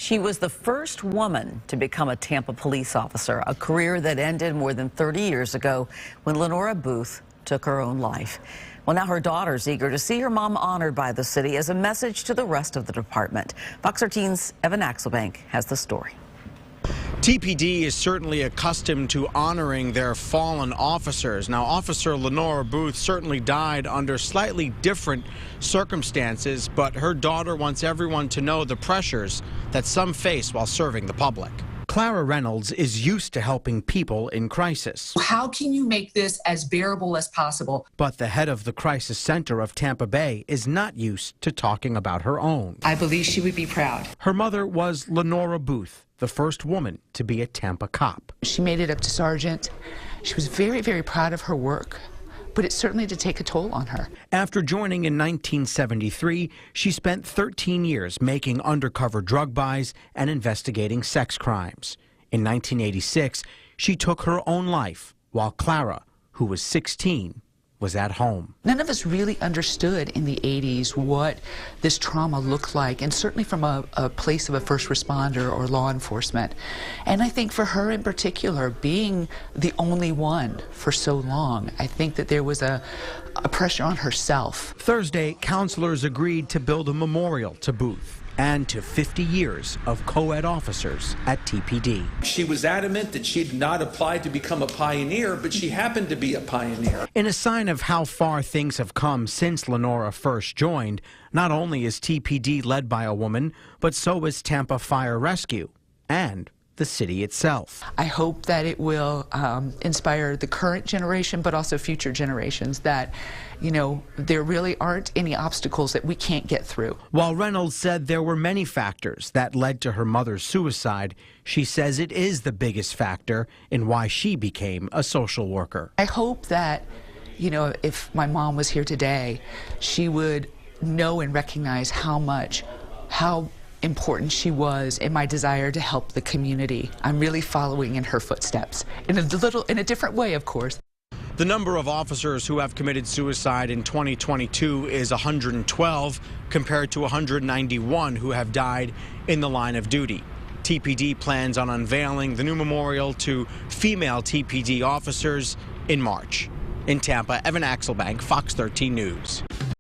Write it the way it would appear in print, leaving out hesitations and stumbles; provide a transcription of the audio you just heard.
She was the first woman to become a Tampa police officer, a career that ended more than 30 years ago when Lenora Booth took her own life. Well, now her daughter's eager to see her mom honored by the city as a message to the rest of the department. Fox 13's Evan Axelbank has the story. TPD is certainly accustomed to honoring their fallen officers. Now, Officer Lenora Booth certainly died under slightly different circumstances, but her daughter wants everyone to know the pressures that some face while serving the public. Clara Reynolds is used to helping people in crisis. How can you make this as bearable as possible? But the head of the crisis center of Tampa Bay is not used to talking about her own. I believe she would be proud. Her mother was Lenora Booth, the first woman to be a Tampa cop. She made it up to sergeant. She was very, very proud of her work, but it certainly did take a toll on her. After joining in 1973, she spent 13 years making undercover drug buys and investigating sex crimes. In 1986, she took her own life while Clara, who was 16, was at home. None of us really understood in the 80s what this trauma looked like, and certainly from a place of a first responder or law enforcement. And I think for her in particular, being the only one for so long, I think that there was a pressure on herself. Thursday, counselors agreed to build a memorial to Booth and to 50 years of co-ed officers at TPD. She was adamant that she did not apply to become a pioneer, but she happened to be a pioneer. In a sign of how far things have come since Lenora first joined, not only is TPD led by a woman, but so is Tampa Fire Rescue and the city itself. I hope that it will inspire the current generation, but also future generations, that, you know, there really aren't any obstacles that we can't get through. While Reynolds said there were many factors that led to her mother's suicide, she says it is the biggest factor in why she became a social worker. I hope that, you know, if my mom was here today, she would know and recognize how important she was in my desire to help the community. I'm really following in her footsteps, in a different way, of course. The number of officers who have committed suicide in 2022 is 112, compared to 191 who have died in the line of duty. TPD plans on unveiling the new memorial to female TPD officers in March. In Tampa, Evan Axelbank, Fox 13 News.